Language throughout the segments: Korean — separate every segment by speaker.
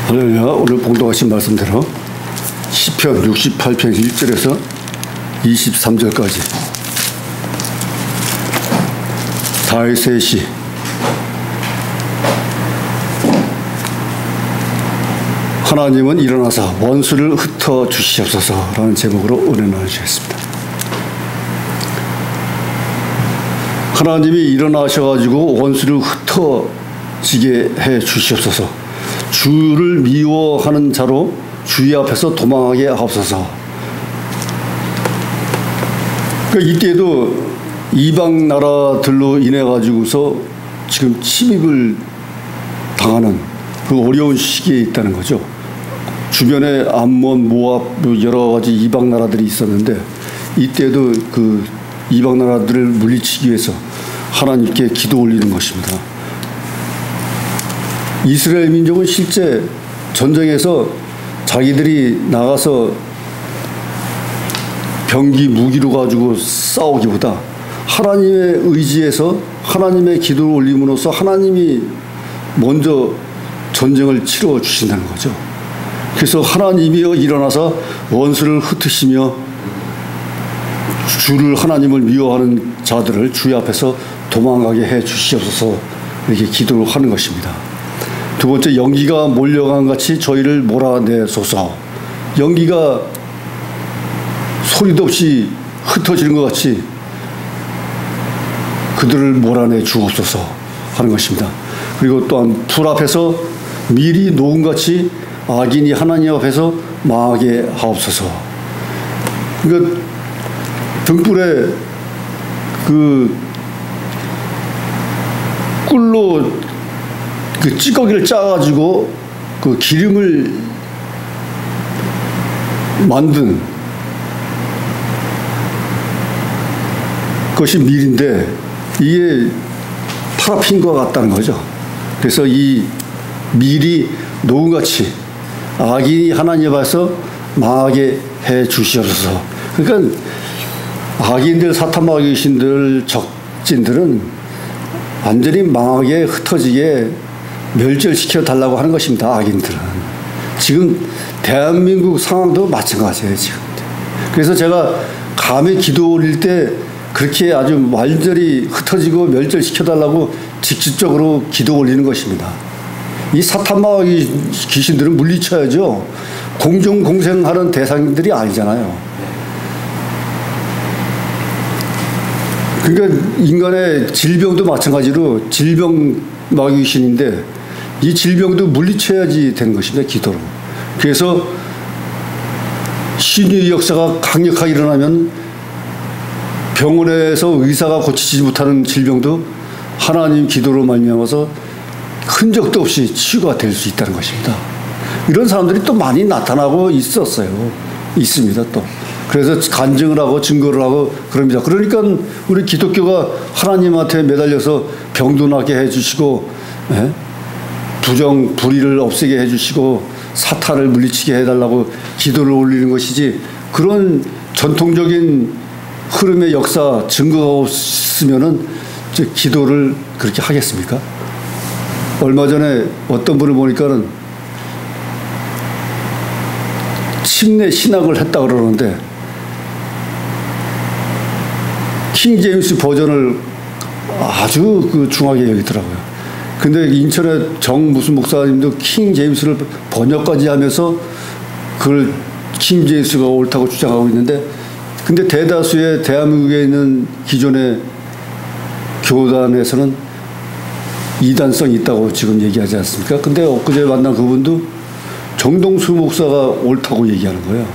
Speaker 1: 할렐루야. 오늘 봉독하신 말씀대로 시편 68편 1절에서 23절까지 다윗의 시. 하나님은 일어나사 원수를 흩어 주시옵소서라는 제목으로 은혜 나누시겠습니다. 하나님이 일어나셔가지고 원수를 흩어지게 해 주시옵소서. 주를 미워하는 자로 주의 앞에서 도망하게 하옵소서. 그러니까 이때도 이방 나라들로 인해 가지고서 지금 침입을 당하는 그 어려운 시기에 있다는 거죠. 주변에 암몬, 모압 여러 가지 이방 나라들이 있었는데 이때도 그 이방 나라들을 물리치기 위해서 하나님께 기도 올리는 것입니다. 이스라엘 민족은 실제 전쟁에서 자기들이 나가서 병기 무기로 가지고 싸우기보다 하나님의 의지에서 하나님의 기도를 올림으로써 하나님이 먼저 전쟁을 치러 주신다는 거죠. 그래서 하나님이여 일어나서 원수를 흩으시며 주를 하나님을 미워하는 자들을 주의 앞에서 도망가게 해 주시옵소서, 이렇게 기도를 하는 것입니다. 두 번째, 연기가 몰려간 같이 저희를 몰아내소서. 연기가 소리도 없이 흩어지는 것 같이 그들을 몰아내 주옵소서 하는 것입니다. 그리고 또한 불 앞에서 밀이 녹음같이 악인이 하나님 앞에서 망하게 하옵소서. 그러니까 등불에 그 꿀로 그 찌꺼기를 짜가지고 그 기름을 만든 것이 밀인데 이게 파라핀과 같다는 거죠. 그래서 이 밀이 녹음같이 악인이 하나님 앞에서 망하게 해 주시옵소서. 그러니까 악인들, 사탄 마귀 귀신들, 적진들은 완전히 망하게 흩어지게 멸절시켜 달라고 하는 것입니다. 악인들은. 지금 대한민국 상황도 마찬가지예요. 지금. 그래서 제가 감히 기도 올릴 때 그렇게 아주 완전히 흩어지고 멸절시켜 달라고 직접적으로 기도 올리는 것입니다. 이 사탄 마귀 귀신들은 물리쳐야죠. 공정공생하는 대상들이 아니잖아요. 그러니까 인간의 질병도 마찬가지로 질병 마귀 귀신인데 이 질병도 물리쳐야지 되는 것입니다. 기도로. 그래서 신유의 역사가 강력하게 일어나면 병원에서 의사가 고치지 못하는 질병도 하나님 기도로 말미암아서 흔적도 없이 치유가 될 수 있다는 것입니다. 이런 사람들이 또 많이 나타나고 있었어요. 있습니다. 또. 그래서 간증을 하고 증거를 하고 그럽니다. 그러니까 우리 기독교가 하나님한테 매달려서 병도 나게 해주시고, 부정, 불의를 없애게 해주시고, 사탄을 물리치게 해달라고 기도를 올리는 것이지, 그런 전통적인 흐름의 역사, 증거가 없으면은 기도를 그렇게 하겠습니까? 얼마 전에 어떤 분을 보니까는 침례 신학을 했다 그러는데, 킹 제임스 버전을 아주 그 중하게 여기더라고요. 근데 인천의 정 무슨 목사님도 킹 제임스를 번역까지 하면서 그걸 킹 제임스가 옳다고 주장하고 있는데, 근데 대다수의 대한민국에 있는 기존의 교단에서는 이단성이 있다고 지금 얘기하지 않습니까? 근데 엊그제 만난 그분도 정동수 목사가 옳다고 얘기하는 거예요.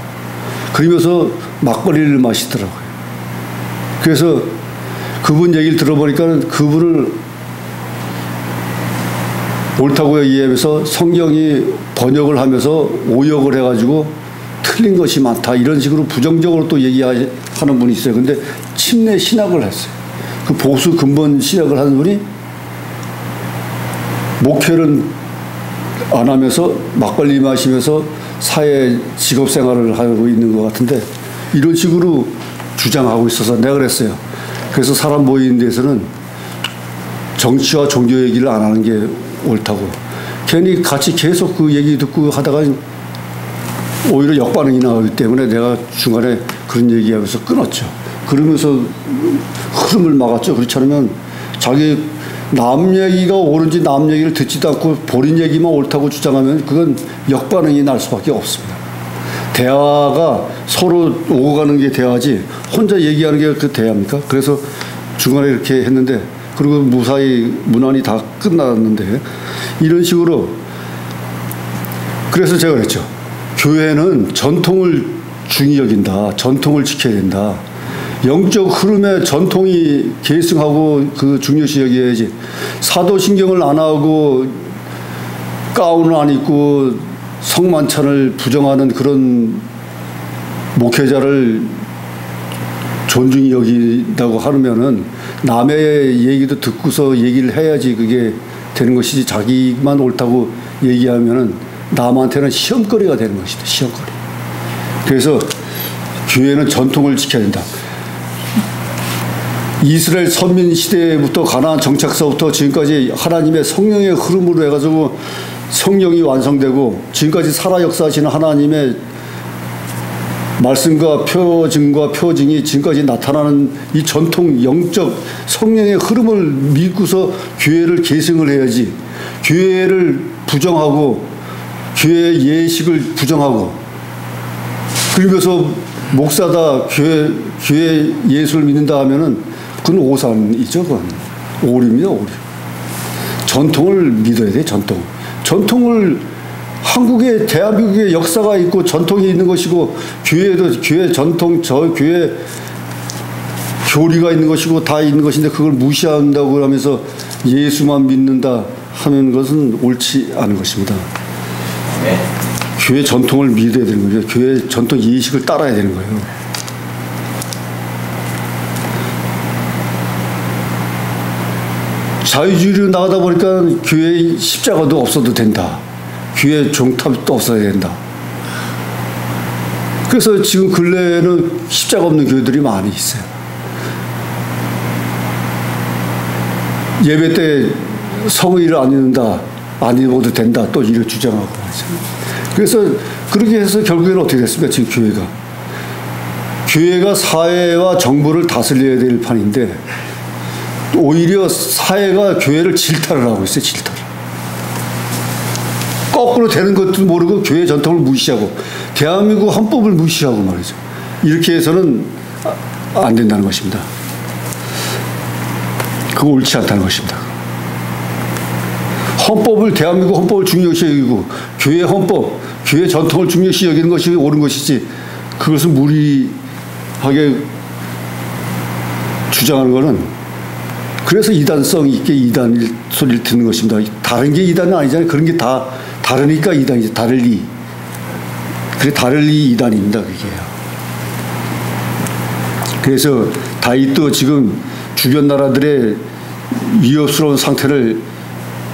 Speaker 1: 그러면서 막걸리를 마시더라고요. 그래서 그분 얘기를 들어보니까 그분을 옳다고 얘기하면서 성경이 번역을 하면서 오역을 해가지고 틀린 것이 많다, 이런 식으로 부정적으로 또 얘기하는 분이 있어요. 근데 침례 신학을 했어요. 그 보수 근본 신학을 하는 분이 목회를 안 하면서 막걸리 마시면서 사회 직업 생활을 하고 있는 것 같은데, 이런 식으로 주장하고 있어서 내가 그랬어요. 그래서 사람 모이는 데서는 정치와 종교 얘기를 안 하는 게 옳다고. 괜히 같이 계속 그 얘기 듣고 하다가 오히려 역반응이 나오기 때문에 내가 중간에 그런 얘기하면서 끊었죠. 그러면서 흐름을 막았죠. 그렇지 않으면 자기 남 얘기가 옳은지 남 얘기를 듣지도 않고 본인 얘기만 옳다고 주장하면 그건 역반응이 날 수밖에 없습니다. 대화가 서로 오고 가는 게 대화지 혼자 얘기하는 게 그 대화입니까? 그래서 중간에 이렇게 했는데 그리고 무사히 무난히 다 끝났는데 이런 식으로 그래서 제가 그랬죠. 교회는 전통을 중히 여긴다. 전통을 지켜야 된다. 영적 흐름에 전통이 계승하고 그 중요시 여겨야지. 사도신경을 안 하고 가운을 안 입고 성만찬을 부정하는 그런 목회자를 존중히 여긴다고 하면은 남의 얘기도 듣고서 얘기를 해야지 그게 되는 것이지 자기만 옳다고 얘기하면은 남한테는 시험거리가 되는 것이다. 시험거리. 그래서 교회는 전통을 지켜야 된다. 이스라엘 선민 시대부터 가나안 정착서부터 지금까지 하나님의 성령의 흐름으로 해가지고 성령이 완성되고 지금까지 살아 역사하시는 하나님의 말씀과 표징과 표징이 지금까지 나타나는 이 전통 영적 성령의 흐름을 믿고서 교회를 계승을 해야지. 교회를 부정하고 교회 예식을 부정하고 그러면서 목사다 교회 예수를 믿는다 하면은 그건 오산이죠. 그건 오류입니다. 오류. 전통을 믿어야 돼. 전통을 한국에 대한민국의 역사가 있고 전통이 있는 것이고 교회도 교회 전통 저 교회 교리가 있는 것이고 다 있는 것인데 그걸 무시한다고 하면서 예수만 믿는다 하는 것은 옳지 않은 것입니다. 네. 교회 전통을 믿어야 되는 거죠. 교회 전통 예식을 따라야 되는 거예요. 자유주의로 나가다 보니까 교회 십자가도 없어도 된다. 교회 종탑도 없어야 된다. 그래서 지금 근래에는 십자가 없는 교회들이 많이 있어요. 예배 때 성의를 안 입는다. 안 입어도 된다. 또 이를 주장하고. 그래서 그렇게 해서 결국에는 어떻게 됐습니까? 지금 교회가 사회와 정부를 다스려야 될 판인데 오히려 사회가 교회를 질타를 하고 있어요. 질타를. 거꾸로 되는 것도 모르고 교회 전통을 무시하고 대한민국 헌법을 무시하고 말이죠. 이렇게 해서는 안 된다는 것입니다. 그거 옳지 않다는 것입니다. 대한민국 헌법을 중요시 여기고 교회 헌법, 교회 전통을 중요시 여기는 것이 옳은 것이지 그것을 무리하게 주장하는 것은 그래서 이단성 있게 이단 소리를 듣는 것입니다. 다른 게 이단은 아니잖아요. 그런 게 다 다르니까 이단이죠. 다를리. 그래 다를리 이단입니다. 그게. 그래서 다윗도 지금 주변 나라들의 위협스러운 상태를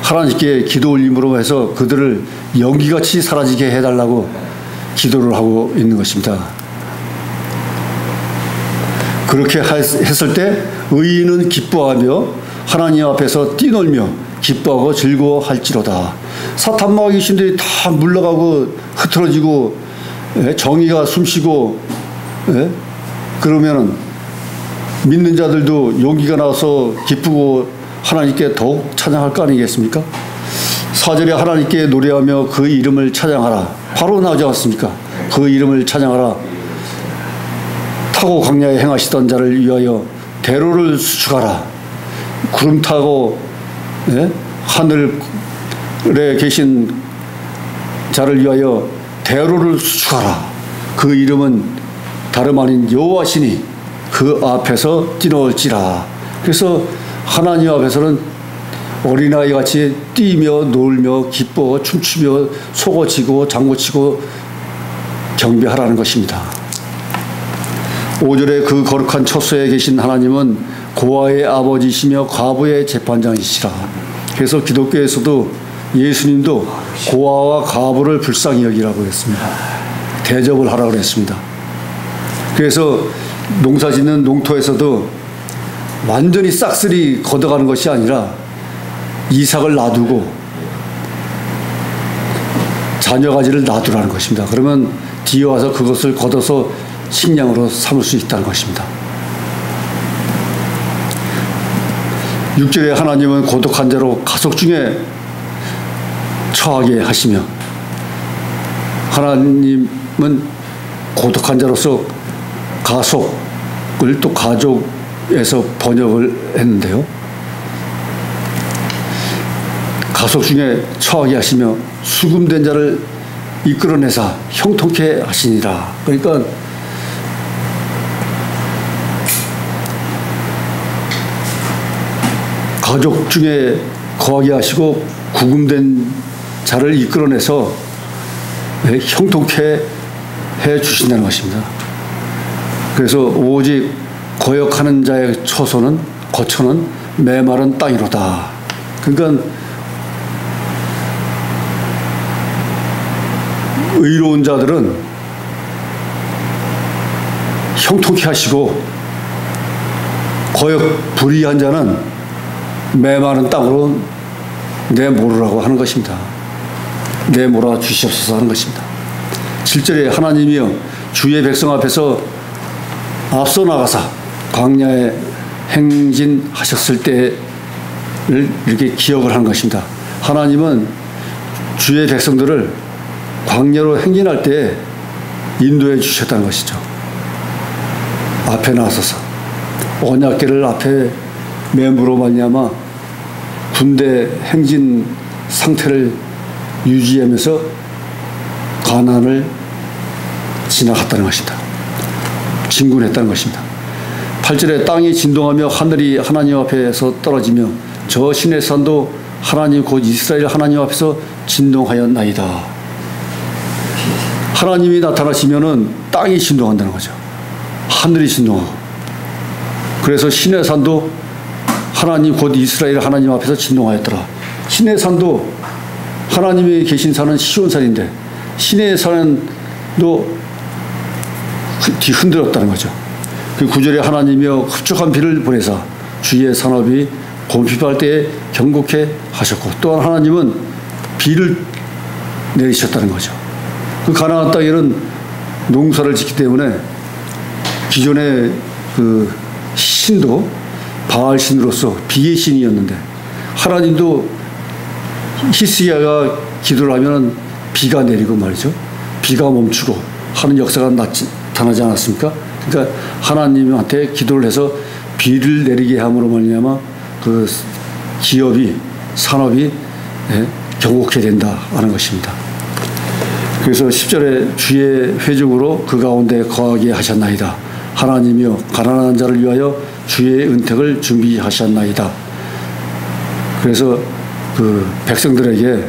Speaker 1: 하나님께 기도 올림으로 해서 그들을 연기같이 사라지게 해달라고 기도를 하고 있는 것입니다. 그렇게 했을 때 의인은 기뻐하며 하나님 앞에서 뛰놀며 기뻐하고 즐거워할지로다. 사탄마귀 귀신들이 다 물러가고 흐트러지고 정의가 숨쉬고 그러면 믿는 자들도 용기가 나서 기쁘고 하나님께 더욱 찬양할 거 아니겠습니까? 4절에 하나님께 노래하며 그 이름을 찬양하라. 바로 나오지 않습니까? 그 이름을 찬양하라. 타고 광야에 행하시던 자를 위하여 대로를 수축하라. 구름 타고 하늘에 계신 자를 위하여 대로를 수축하라. 그 이름은 다름 아닌 여호와시니 그 앞에서 뛰놀지라. 그래서 하나님 앞에서는 어린아이 같이 뛰며 놀며 기뻐 춤추며 속어치고 장구치고 경배하라는 것입니다. 5절에 그 거룩한 처소에 계신 하나님은 고아의 아버지시며 과부의 재판장이시라. 그래서 기독교에서도 예수님도 고아와 과부를 불쌍히 여기라고 했습니다. 대접을 하라고 했습니다. 그래서 농사 짓는 농토에서도 완전히 싹쓸이 걷어가는 것이 아니라 이삭을 놔두고 자녀 가지를 놔두라는 것입니다. 그러면 뒤에 와서 그것을 걷어서 식량으로 삼을 수 있다는 것입니다. 6절에 하나님은 고독한 자로 가속 중에 처하게 하시며, 하나님은 고독한 자로서 가속을 또 가족에서 번역을 했는데요. 가속 중에 처하게 하시며 수금된 자를 이끌어내사 형통케 하시니라. 그러니까 가족 중에 거하게 하시고 구금된 자를 이끌어내서 형통케 해 주신다는 것입니다. 그래서 오직 거역하는 자의 거처는 메마른 땅이로다. 그러니까 의로운 자들은 형통케 하시고 거역 불의한 자는 메마른 땅으로 내몰으라고 하는 것입니다. 내몰아 주시옵소서 하는 것입니다. 7절에 하나님이여 주의 백성 앞에서 앞서 나가사 광야에 행진하셨을 때를 이렇게 기억을 하는 것입니다. 하나님은 주의 백성들을 광야로 행진할 때 인도해 주셨다는 것이죠. 앞에 나서서 언약궤를 앞에 매무로 말미암아 군대 행진 상태를 유지하면서 가나안을 지나갔다는 것입니다. 진군했다는 것입니다. 8절에 땅이 진동하며 하늘이 하나님 앞에서 떨어지며 저 신의 산도 하나님 곧 이스라엘 하나님 앞에서 진동하였나이다. 하나님이 나타나시면은 땅이 진동한다는 거죠. 하늘이 진동하고. 그래서 신의 산도 하나님 곧 이스라엘 하나님 앞에서 진동하였더라. 신의 산도 하나님이 계신 산은 시온산인데 신의 산도 뒤흔들었다는 거죠. 그 9절에 하나님이여 흡족한 비를 보내사 주의 산업이 곰핍할 때에 경고케 하셨고, 또한 하나님은 비를 내리셨다는 거죠. 그 가나안 땅에는 농사를 짓기 때문에 기존의 그 신도 바알 신으로서 비의 신이었는데, 하나님도 히스기야가 기도를 하면 비가 내리고 말이죠. 비가 멈추고 하는 역사가 나타나지 않았습니까? 그러니까 하나님한테 기도를 해서 비를 내리게 함으로 말미암아 그 기업이 산업이 경고케 된다 하는 것입니다. 그래서 10절에 주의 회중으로 그 가운데 거하게 하셨나이다. 하나님이여 가난한 자를 위하여 주의 은택을 준비하셨나이다. 그래서 그 백성들에게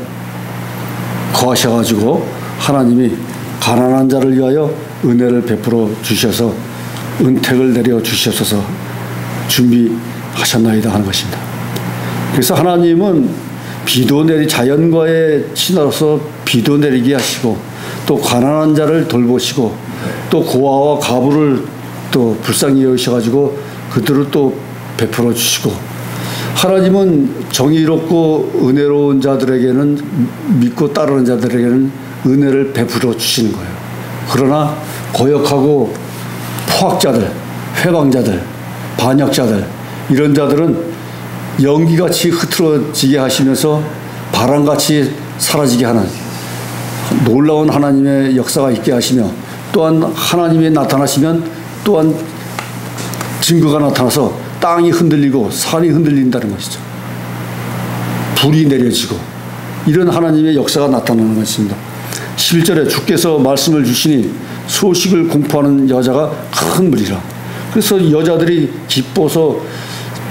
Speaker 1: 거하셔가지고 하나님이 가난한 자를 위하여 은혜를 베풀어 주셔서 은택을 내려 주셔서 준비하셨나이다 하는 것입니다. 그래서 하나님은 자연과의 친화로서 비도 내리게 하시고, 또 가난한 자를 돌보시고, 또 고아와 가부를 또 불쌍히 여기셔가지고 그들을 또 베풀어 주시고, 하나님은 정의롭고 은혜로운 자들에게는, 믿고 따르는 자들에게는 은혜를 베풀어 주시는 거예요. 그러나 거역하고 포악자들, 회방자들, 반역자들, 이런 자들은 연기같이 흐트러지게 하시면서 바람같이 사라지게 하는 놀라운 하나님의 역사가 있게 하시며, 또한 하나님이 나타나시면 또한 증거가 나타나서 땅이 흔들리고 산이 흔들린다는 것이죠. 불이 내려지고 이런 하나님의 역사가 나타나는 것입니다. 11절에 주께서 말씀을 주시니 소식을 공포하는 여자가 큰 무리라. 그래서 여자들이 기뻐서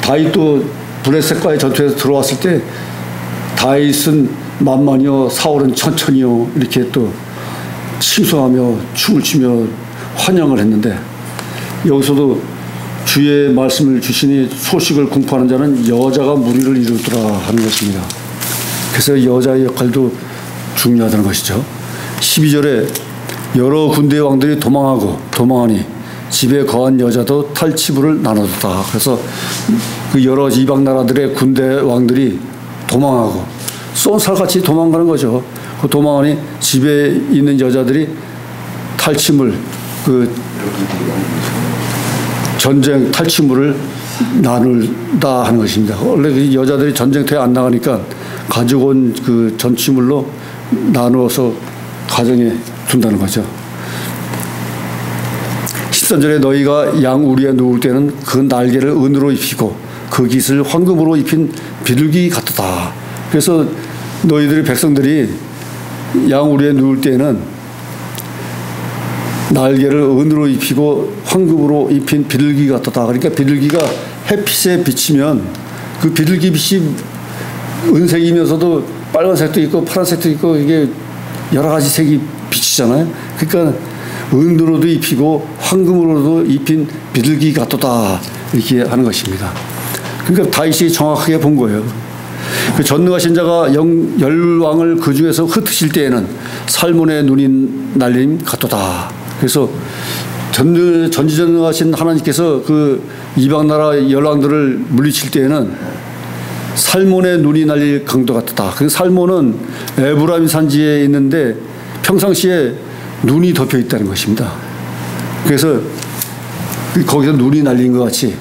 Speaker 1: 다윗도 블레셋과의 전투에서 들어왔을 때 다윗은 만만이요 사울은 천천히요 이렇게 또 칭송하며 춤을 추며 환영을 했는데, 여기서도 주의 말씀을 주시니 소식을 공포하는 자는 여자가 무리를 이루더라 하는 것입니다. 그래서 여자의 역할도 중요하다는 것이죠. 12절에 여러 군대의 왕들이 도망하니 집에 거한 여자도 탈취부를 나눠줬다. 그래서 그 여러 이방 나라들의 군대 왕들이 도망하고 쏜살같이 도망가는 거죠. 그 도망하니 집에 있는 여자들이 탈취물, 그 전쟁 탈취물을 나눌다 하는 것입니다. 원래 그 여자들이 전쟁터에 안 나가니까 가지고 온 그 전취물로 나누어서 가정에 둔다는 거죠. 13절에 너희가 양 우리에 누울 때는 그 날개를 은으로 입히고 그 깃을 황금으로 입힌 비둘기 같다. 그래서 너희들의 백성들이 양 우리에 누울 때는 날개를 은으로 입히고 황금으로 입힌 비둘기 같다. 그러니까 비둘기가 햇빛에 비치면 그 비둘기 빛이 은색이면서도 빨간색도 있고 파란색도 있고 이게 여러 가지 색이 비치잖아요. 그러니까 은으로도 입히고 황금으로도 입힌 비둘기 같도다 이렇게 하는 것입니다. 그러니까 다윗이 정확하게 본 거예요. 그 전능하신 자가 열왕을 그 중에서 흩으실 때에는 살몬의 눈이 날림 같도다. 그래서 전지전능하신 하나님께서 그 이방 나라 열왕들을 물리칠 때에는 살몬의 눈이 날릴 강도 같다. 그 살몬은 에브라임 산지에 있는데 평상시에 눈이 덮여 있다는 것입니다. 그래서 거기서 눈이 날린 것 같이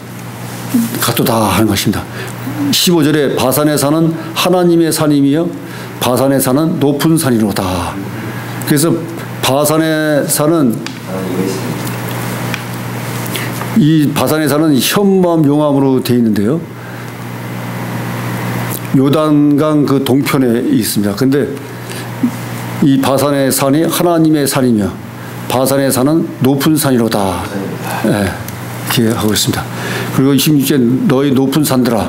Speaker 1: 같도다 하는 것입니다. 15절에 바산의 산은 하나님의 산이며 바산의 산은 높은 산이로다. 그래서 바산의 산은 이 바산의 산은 현무암 용암으로 되어 있는데요. 요단강 그 동편에 있습니다. 근데 이 바산의 산이 하나님의 산이며 바산의 산은 높은 산이로다. 네, 이렇게 하고 있습니다. 그리고 26절 너희 높은 산들아,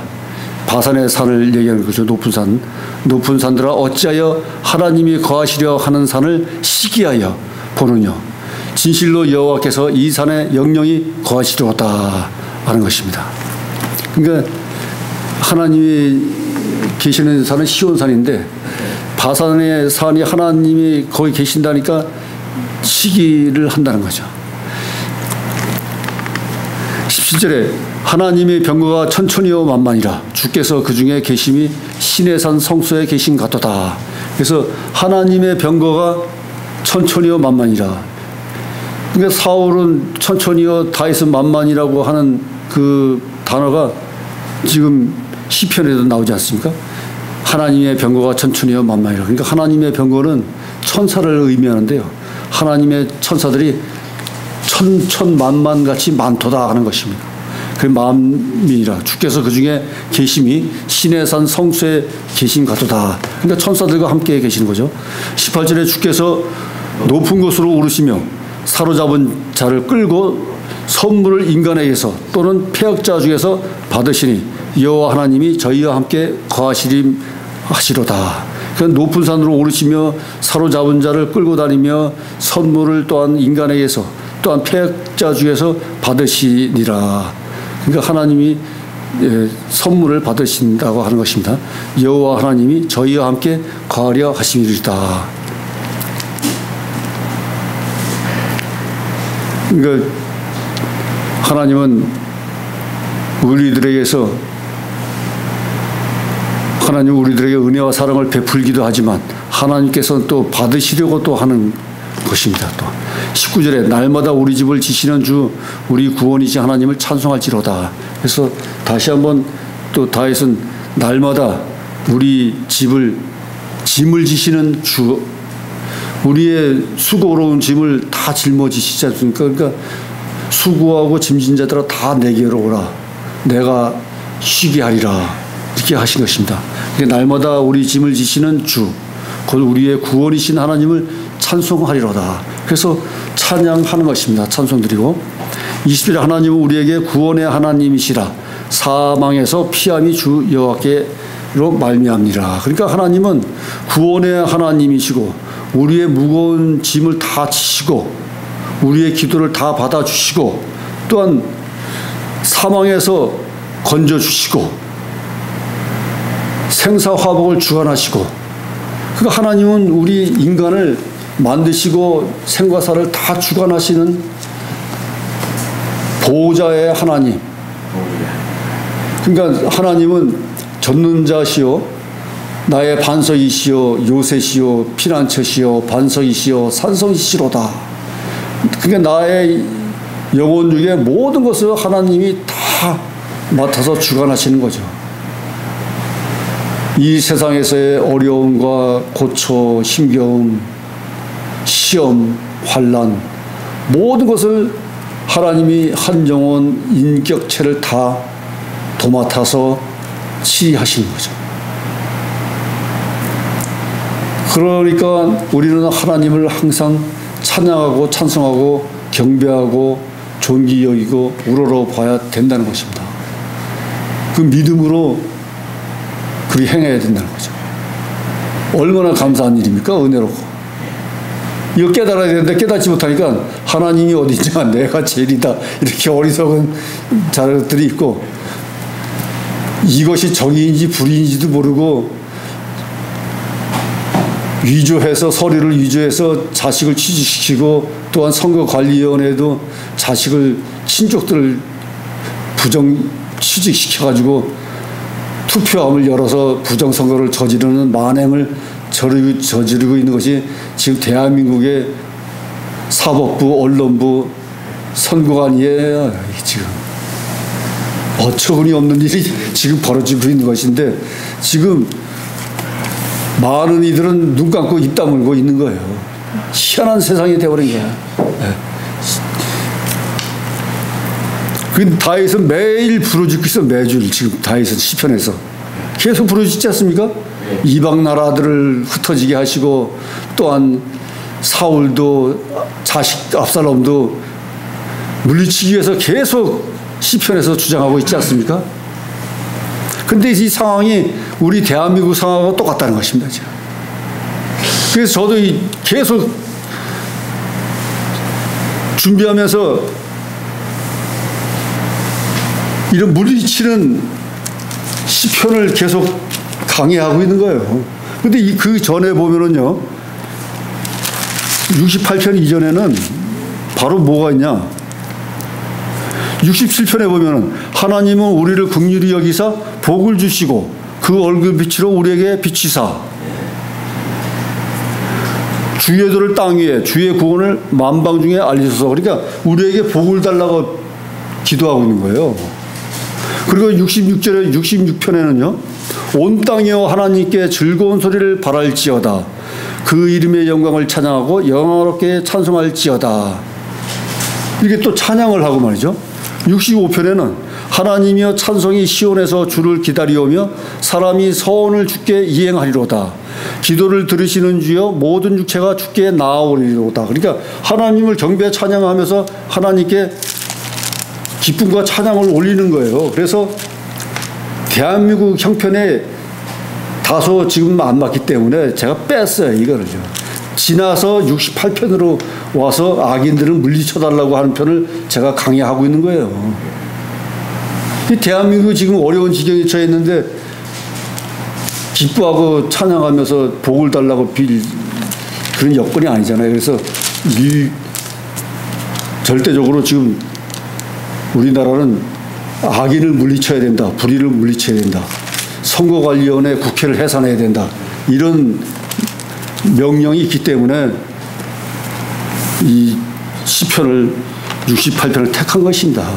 Speaker 1: 바산의 산을 얘기하는 거죠. 높은 산. 높은 산들아 어찌하여 하나님이 거하시려 하는 산을 시기하여 보느냐. 진실로 여호와께서 이 산에 영영이 거하시려다 하는 것입니다. 그러니까 하나님이 계시는 산은 시온산인데 바산의 산이 하나님이 거기 계신다니까 시기를 한다는 거죠. 17절에 하나님의 병거가 천천히요 만만이라 주께서 그 중에 계심이 신의 산 성소에 계신 같도다. 그래서 하나님의 병거가 천천히요 만만이라. 그러니까 사울은 천천히요 다윗은 만만이라고 하는 그 단어가 지금 시편에도 나오지 않습니까? 하나님의 병거가 천천히요 만만이라. 그러니까 하나님의 병거는 천사를 의미하는데요. 하나님의 천사들이 천천만만같이 많도다 하는 것입니다. 그 만민이라 주께서 그 중에 계심이 신의 산 성소에 계심 같도다. 그러니까 천사들과 함께 계시는 거죠. 18절에 주께서 높은 곳으로 오르시며 사로잡은 자를 끌고 선물을 인간에게서 또는 패역자 중에서 받으시니 여호와 하나님이 저희와 함께 거하시림 하시로다. 그러니까 높은 산으로 오르시며 사로잡은 자를 끌고 다니며 선물을 또한 인간에게서 또한 패역자 중에서 받으시니라. 그러니까 하나님이 선물을 받으신다고 하는 것입니다. 여호와 하나님이 저희와 함께 거하려 하심이리다. 그러니까 하나님은 우리들에게서 하나님 우리들에게 은혜와 사랑을 베풀기도 하지만 하나님께서는 또 받으시려고 또 하는 것입니다. 또 19절에 날마다 우리 집을 지시는 주 우리 구원이신 하나님을 찬송할지로다. 그래서 다시 한번 또 다윗은 날마다 우리 짐을 지시는 주, 우리의 수고로운 짐을 다 짊어지시지 않습니까? 그러니까 수고하고 짐진 자들아 다 내게로 오라. 내가 쉬게 하리라. 이렇게 하신 것입니다. 날마다 우리 짐을 지시는 주, 곧 우리의 구원이신 하나님을 찬송하리로다. 그래서 찬양하는 것입니다. 찬송드리고 20절에 하나님은 우리에게 구원의 하나님이시라. 사망에서 피함이 주 여호와께로 말미암니라. 그러니까 하나님은 구원의 하나님이시고 우리의 무거운 짐을 다 지시고 우리의 기도를 다 받아주시고 또한 사망에서 건져주시고 생사화복을 주관하시고, 그러니까 하나님은 우리 인간을 만드시고 생과사를 다 주관하시는 보호자의 하나님. 그러니까 하나님은 전능자시요 나의 반석이시여 요새시여 피난처시여 반석이시여 산성이시로다. 그러니까 나의 영혼 중에 모든 것을 하나님이 다 맡아서 주관하시는 거죠. 이 세상에서의 어려움과 고초, 힘겨움, 시험, 환난 모든 것을 하나님이 한 영혼 인격체를 다 도맡아서 치리하시는 거죠. 그러니까 우리는 하나님을 항상 찬양하고 찬송하고 경배하고 존귀 여기고 우러러봐야 된다는 것입니다. 그 믿음으로 그렇게 행해야 된다는 거죠. 얼마나 감사한 일입니까? 은혜롭고. 이거 깨달아야 되는데 깨닫지 못하니까 하나님이 어디냐 내가 제일이다 이렇게 어리석은 자들이 있고, 이것이 정의인지 불의인지도 모르고 위조해서 서류를 위조해서 자식을 취직시키고, 또한 선거관리위원회도 자식을 친족들을 부정 취직시켜가지고 투표함을 열어서 부정선거를 저지르는 만행을 저지르고 있는 것이 지금 대한민국의 사법부, 언론부, 선거관위에 지금 어처구니 없는 일이 지금 벌어지고 있는 것인데, 지금 많은 이들은 눈 감고 입 다물고 있는 거예요. 희한한 세상이 되어버린 거야. 네. 그 다윗은 매일 부르짖고 있어. 매주 지금 다윗은 시편에서 계속 부르짖지 않습니까? 이방 나라들을 흩어지게 하시고, 또한 사울도 자식 압살롬도 물리치기 위해서 계속 시편에서 주장하고 있지 않습니까? 근데 이 상황이 우리 대한민국 상황하고 똑같다는 것입니다, 지금. 그래서 저도 계속 준비하면서 이런 물리치는 시편을 계속 강의하고 있는 거예요. 근데 그 전에 보면은요, 68편 이전에는 바로 뭐가 있냐? 67편에 보면은 하나님은 우리를 긍휼히 여기사 복을 주시고 그 얼굴 빛으로 우리에게 비치사 주의 도를 땅 위에 주의 구원을 만방 중에 알리소서. 그러니까 우리에게 복을 달라고 기도하고 있는 거예요. 그리고 66절에 66편에는요, 온 땅이여 하나님께 즐거운 소리를 발할지어다. 그 이름의 영광을 찬양하고 영화롭게 찬송할지어다. 이렇게 또 찬양을 하고 말이죠. 65편에는 하나님이여 찬송이 시온에서 주를 기다리오며 사람이 서원을 주께 이행하리로다. 기도를 들으시는 주여 모든 육체가 주께 나아오리로다. 그러니까 하나님을 경배 찬양하면서 하나님께 기쁨과 찬양을 올리는 거예요. 그래서 대한민국 형편에 다소 지금 안 맞기 때문에 제가 뺐어요, 이거를요. 지나서 68편으로 와서 악인들을 물리쳐달라고 하는 편을 제가 강의하고 있는 거예요. 대한민국이 지금 어려운 지경에 처해 있는데 기뻐하고 찬양하면서 복을 달라고 빌 그런 여건이 아니잖아요. 그래서 절대적으로 지금 우리나라는 악인을 물리쳐야 된다. 불의를 물리쳐야 된다. 선거관리위원회 국회를 해산해야 된다. 이런 명령이 있기 때문에 이 시편을 68편을 택한 것입니다.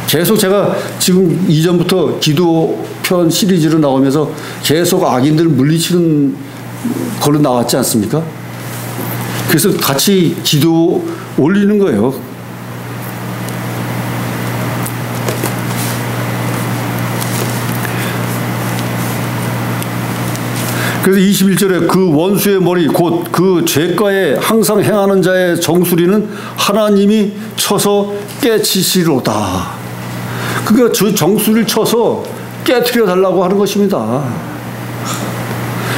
Speaker 1: 계속 제가 지금 이전부터 기도편 시리즈로 나오면서 계속 악인들을 물리치는 걸로 나왔지 않습니까? 그래서 같이 기도 올리는 거예요. 그래서 21절에 그 원수의 머리 곧 그 죄가에 항상 행하는 자의 정수리는 하나님이 쳐서 깨치시로다. 그러니까 저 정수리를 쳐서 깨트려 달라고 하는 것입니다.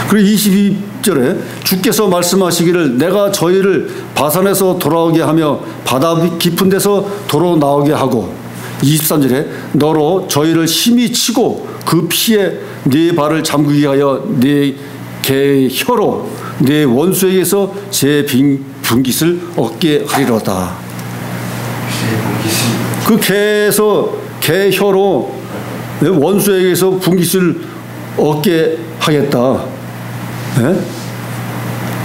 Speaker 1: 그리고 22절에 주께서 말씀하시기를 내가 저희를 바산에서 돌아오게 하며 바다 깊은 데서 도로 나오게 하고, 23절에 너로 저희를 심히 치고 그 피에 네 발을 잠그게 하여 네 개 혀로 네 원수에게서 제 분깃을 얻게 하리로다. 그 개에서 개 혀로 원수에게서 분깃을 얻게 하겠다. 예?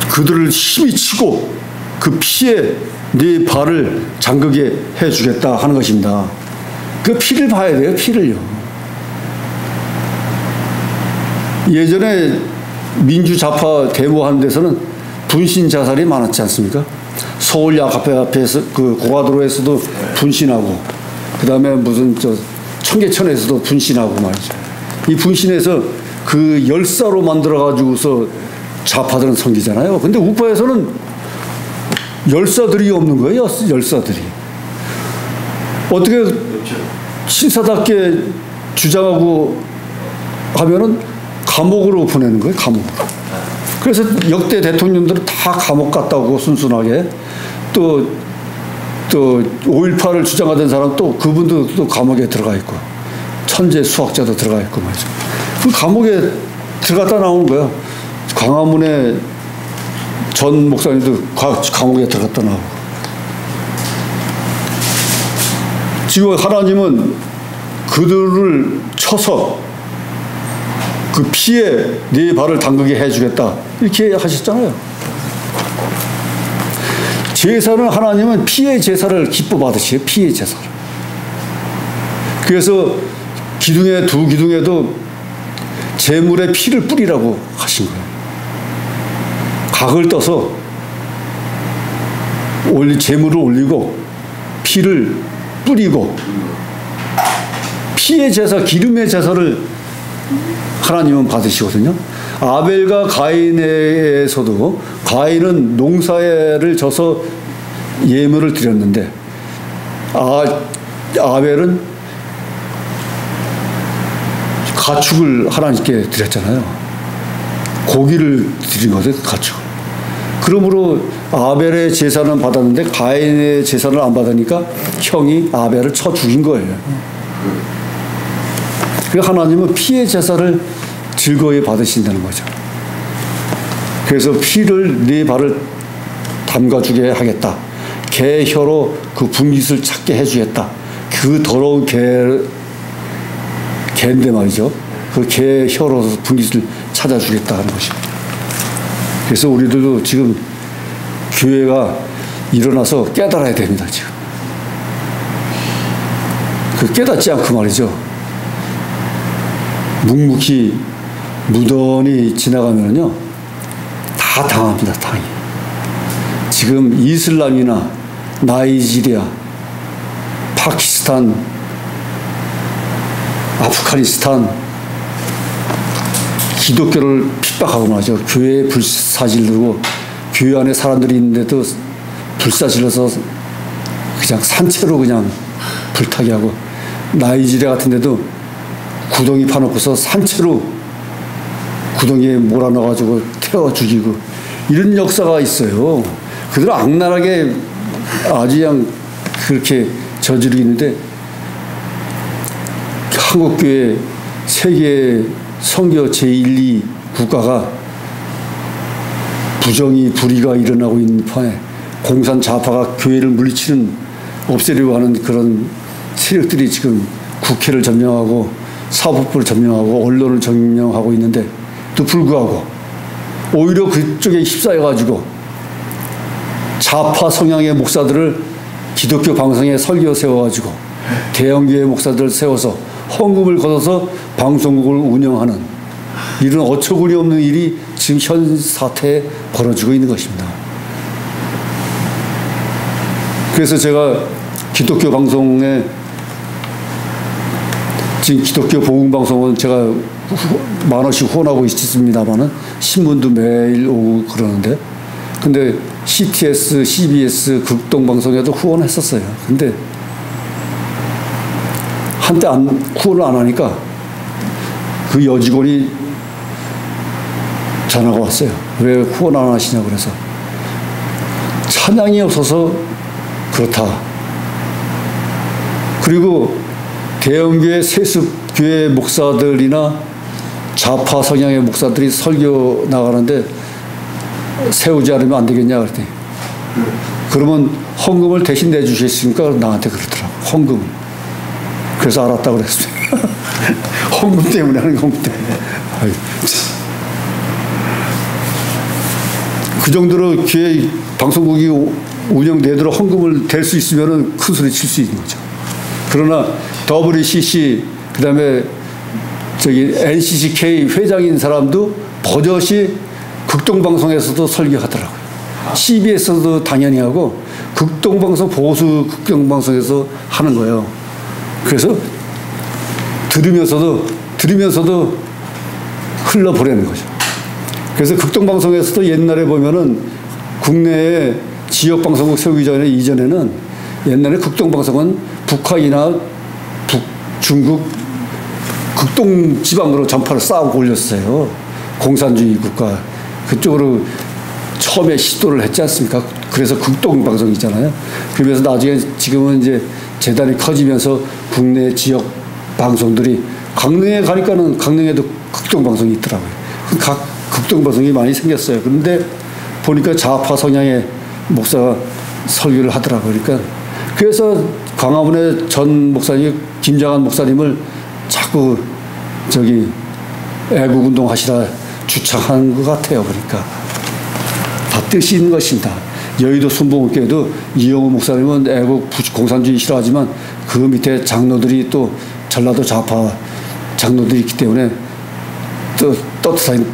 Speaker 1: 그들을 힘이 치고 그 피에 네 발을 잠그게 해주겠다 하는 것입니다. 그 피를 봐야 돼요. 피를요. 예전에 민주좌파 데모하는 데서는 분신 자살이 많았지 않습니까? 서울역 앞에서 그 고가도로에서도 분신하고, 그 다음에 무슨 청계천에서도 분신하고 말이죠. 이 분신에서 그 열사로 만들어가지고서 좌파들은 섬기잖아요. 근데 우파에서는 열사들이 없는 거예요. 열사들이. 어떻게 신사답게 주장하고 하면은 감옥으로 보내는 거예요. 감옥으로. 그래서 역대 대통령들은 다 감옥 갔다 오고 순순하게, 또 5.18을 주장하던 사람 또 그분도 또 감옥에 들어가 있고, 천재 수학자도 들어가 있고 말이죠. 그 감옥에 들어갔다 나오는 거야. 광화문에 전 목사님도 감옥에 들어갔다 나오고. 지금 하나님은 그들을 쳐서 그 피에 네 발을 담그게 해주겠다 이렇게 하셨잖아요. 제사는 하나님은 피의 제사를 기뻐 받으시요. 피의 제사를. 그래서 기둥에 두 기둥에도 제물의 피를 뿌리라고 하신 거예요. 각을 떠서 제물을 올리고 피를 뿌리고, 피의 제사, 기름의 제사를 하나님은 받으시거든요. 아벨과 가인에서도 가인은 농사를 져서 예물을 드렸는데 아벨은 가축을 하나님께 드렸잖아요. 고기를 드린 거죠, 가축. 그러므로 아벨의 제사는 받았는데 가인의 제사를 안 받으니까 형이 아벨을 쳐 죽인 거예요. 그래서 하나님은 피의 제사를 즐거이 받으신다는 거죠. 그래서 피를 네 발을 담가주게 하겠다. 개 혀로 그 분깃을 찾게 해주겠다. 그 더러운 개인데 말이죠. 그 개 혀로 분깃을 찾아주겠다 하는 것입니다. 그래서 우리들도 지금 교회가 일어나서 깨달아야 됩니다. 지금. 그 깨닫지 않고 말이죠. 묵묵히 무던히 지나가면요 다 당합니다. 당해. 지금 이슬람이나 나이지리아, 파키스탄, 아프가니스탄 기독교를 핍박하고 말이죠. 교회에 불사질르고 교회 안에 사람들이 있는데도 불사질러서 그냥 산채로 그냥 불타게 하고, 나이지리아 같은 데도 구덩이 파놓고서 산채로 구덩이에 몰아넣어가지고 태워 죽이고 이런 역사가 있어요. 그들은 악랄하게 아주 그냥 그렇게 저지르고 있는데, 한국교회 세계 선교 제1, 2 국가가 부정이 불의가 일어나고 있는 판에 공산 좌파가 교회를 물리치는, 없애려고 하는 그런 세력들이 지금 국회를 점령하고 사법부를 점령하고 언론을 점령하고 있는데 또 불구하고 오히려 그쪽에 휩싸여가지고 좌파 성향의 목사들을 기독교 방송에 설교 세워가지고 대형교회 목사들을 세워서 헌금을 걷어서 방송국을 운영하는 이런 어처구니 없는 일이 지금 현 사태에 벌어지고 있는 것입니다. 그래서 제가 기독교 방송에, 지금 기독교 복음방송은 제가 만 원씩 후원하고 있습니다만은 신문도 매일 오고 그러는데, 근데 CTS, CBS, 극동방송에도 후원했었어요. 근데 한때 후원을 안 하니까 그 여직원이 전화가 왔어요. 왜 후원 안 하시냐고. 그래서 찬양이 없어서 그렇다. 그리고 대형교회 세습교회 목사들이나 좌파 성향의 목사들이 설교 나가는데 세우지 않으면 안 되겠냐 그랬더니, 그러면 헌금을 대신 내주시겠습니까? 나한테 그러더라고. 헌금. 그래서 알았다고 그랬어요. 헌금 때문에 하는 거, 헌금 때문에. 아유, 그 정도로 교회 방송국이 운영되도록 헌금을 댈 수 있으면 큰 소리 칠 수 있는 거죠. 그러나 WCC 그다음에 저기 NCCK 회장인 사람도 버젓이 극동방송에서도 설교하더라고요. CBS도 당연히 하고 극동방송 보수 극동방송에서 하는 거예요. 그래서 들으면서도 흘러보내는 거죠. 그래서 극동방송에서도 옛날에 보면은 국내에 지역방송국 세우기 전에 이전에는 옛날에 극동방송은 북한이나 중국 극동지방으로 전파를 쌓고 올렸어요. 공산주의 국가 그쪽으로 처음에 시도를 했지 않습니까? 그래서 극동방송이 있잖아요. 그러면서 나중에 지금은 이제 재단이 커지면서 국내 지역 방송들이 강릉에 가니까는 강릉에도 극동방송이 있더라고요. 각 극동방송이 많이 생겼어요. 그런데 보니까 좌파 성향의 목사가 설교를 하더라고요. 그러니까 그래서 광화문의 전 목사님 김장한 목사님을 자꾸 저기 애국운동 하시라 주창하는 것 같아요. 그러니까 다 뜻이 있는 것입니다. 여의도 순복음교회도 이영호 목사님은 애국 공산주의 싫어하지만 그 밑에 장로들이 또 전라도 좌파 장로들이 있기 때문에 또 떳떳하게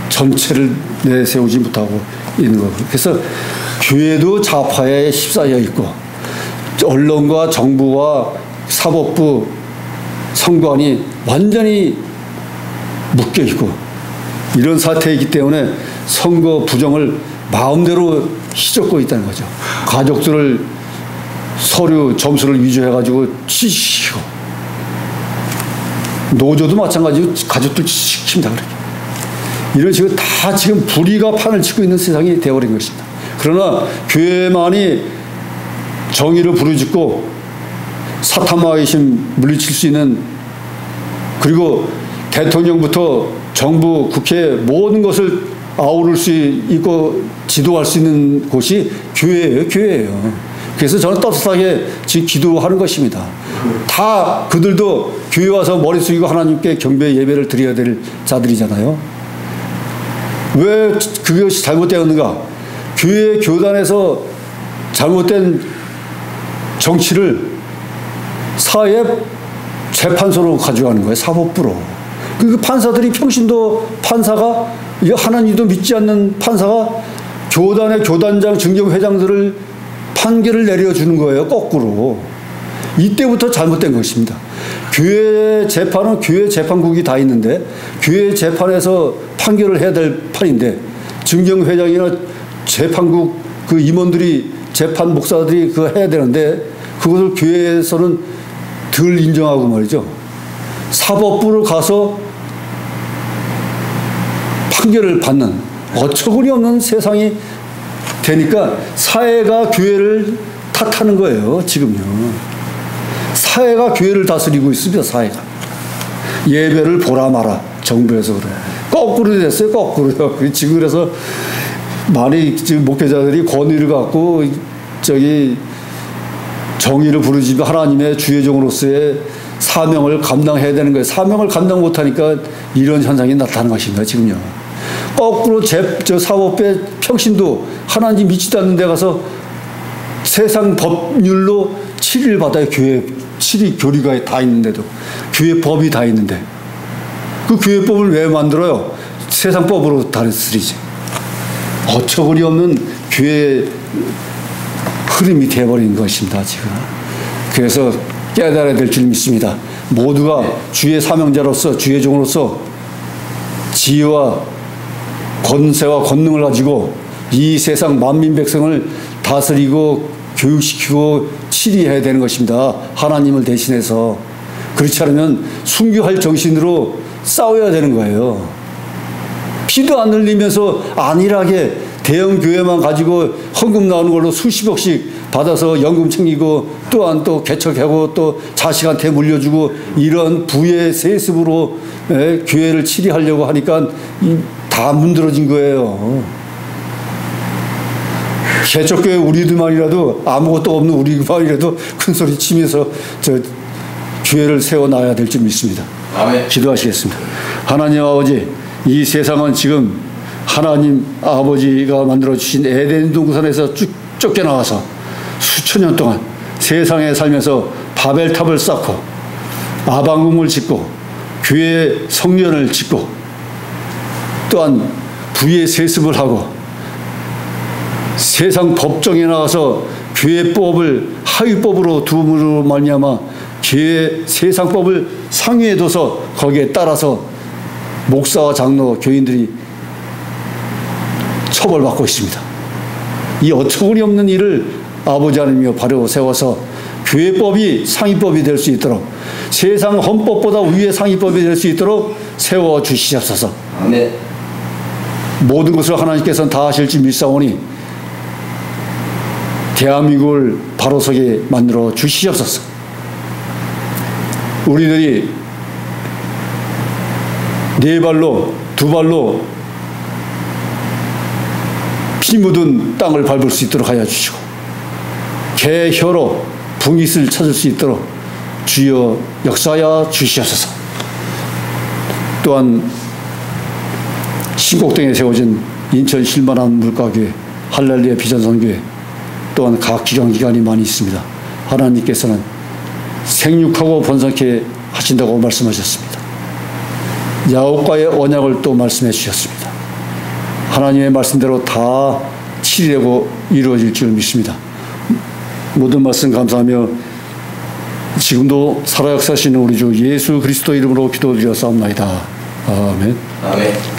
Speaker 1: 전체를 내세우지 못하고 있는 거고. 그래서 교회도 좌파에 휩싸여 있고 언론과 정부와 사법부 선관위 완전히 묶여 있고 이런 사태이기 때문에 선거 부정을 마음대로 휘젓고 있다는 거죠. 가족들을 서류 점수를 위조해가지고 취직시키고 노조도 마찬가지로 가족들 시킵니다. 그렇게. 이런 식으로 다 지금 불의가 판을 치고 있는 세상이 되어버린 것입니다. 그러나 교회만이 정의를 부르짖고 사탄마귀 귀신 물리칠 수 있는 그리고 대통령부터 정부, 국회 모든 것을 아우를 수 있고 지도할 수 있는 곳이 교회예요. 교회예요. 그래서 저는 떳떳하게 지금 기도하는 것입니다. 다 그들도 교회 와서 머리 숙이고 하나님께 경배 예배를 드려야 될 자들이잖아요. 왜 그것이 잘못되었는가? 교회 교단에서 잘못된 정치를 사회 재판소로 가져가는 거예요. 사법부로. 그 판사들이 평신도 판사가 하나님도 믿지 않는 판사가 교단의 교단장, 증경회장들을 판결을 내려주는 거예요. 거꾸로. 이때부터 잘못된 것입니다. 교회 재판은 교회 재판국이 다 있는데 교회 재판에서 판결을 해야 될 판인데 증경회장이나 재판국 그 임원들이 재판 목사들이 그거 해야 되는데 그것을 교회에서는 덜 인정하고 말이죠. 사법부로 가서 판결을 받는 어처구니 없는 세상이 되니까 사회가 교회를 탓하는 거예요. 지금요. 사회가 교회를 다스리고 있습니다. 사회가. 예배를 보라 마라. 정부에서 그래. 거꾸로 됐어요. 거꾸로요. 지금 그래서 많이 지금 목회자들이 권위를 갖고 저기 정의를 부르짖고 하나님의 주의 종으로서의 사명을 감당해야 되는 거예요. 사명을 감당 못하니까 이런 현상이 나타나는 것입니다. 지금요. 거꾸로 저 사법부의 평신도 하나님 믿지도 않는 데 가서 세상 법률로 치리를 받아요. 교회 치리 교리가 다 있는데도 교회 법이 다 있는데 그 교회법을 왜 만들어요? 세상 법으로 다스리지. 어처구니 없는 교회 흐름이 되어버린 것입니다. 지금. 그래서 깨달아야 될 줄 믿습니다. 모두가 주의 사명자로서 주의 종으로서 지혜와 권세와 권능을 가지고 이 세상 만민 백성을 다스리고 교육시키고 치리해야 되는 것입니다. 하나님을 대신해서. 그렇지 않으면 순교할 정신으로 싸워야 되는 거예요. 피도 안 흘리면서 안일하게 대형 교회만 가지고 헌금 나오는 걸로 수십억씩 받아서 연금 챙기고 또한 또 개척하고 또 자식한테 물려주고 이런 부의 세습으로 교회를 치리하려고 하니까 다 문드러진 거예요. 개척교회 우리들만이라도 아무것도 없는 우리만이라도 큰 소리 치면서 저 교회를 세워놔야 될 줄 믿습니다.
Speaker 2: 아멘.
Speaker 1: 기도하시겠습니다. 하나님 아버지, 이 세상은 지금 하나님 아버지가 만들어주신 에덴 동산에서 쭉 쫓겨나와서 수천 년 동안 세상에 살면서 바벨탑을 쌓고 아방궁을 짓고 교회 성전을 짓고 또한 부의 세습을 하고 세상 법정에 나와서 교회법을 하위법으로 두므로 말미암아 교회 세상법을 상위에 둬서 거기에 따라서 목사와 장로, 교인들이 처벌받고 있습니다. 이 어처구니없는 일을 아버지 하나님이여 바로 세워서 교회법이 상위법이 될 수 있도록 세상 헌법보다 위의 상위법이 될 수 있도록 세워주시옵소서.
Speaker 2: 아멘.
Speaker 1: 모든 것을 하나님께서는 다 하실지 믿사오니 대한민국을 바로 서게 만들어 주시옵소서. 우리들이 네 발로 두 발로 피 묻은 땅을 밟을 수 있도록 하여 주시고 개 혀로 붕잇을 찾을 수 있도록 주여 역사하여 주시옵소서. 또한 신곡동에 세워진 인천 실만한 물가교회, 할렐루야 비전선교회 또한 각 기관이 많이 있습니다. 하나님께서는 생육하고 번성케 하신다고 말씀하셨습니다. 야곱과의 언약을 또 말씀해 주셨습니다. 하나님의 말씀대로 다 7일에고 이루어질 줄 믿습니다. 모든 말씀 감사하며 지금도 살아 역사하시는 우리 주 예수 그리스도 이름으로 기도드려 싸움나이다. 아멘.
Speaker 2: 아멘.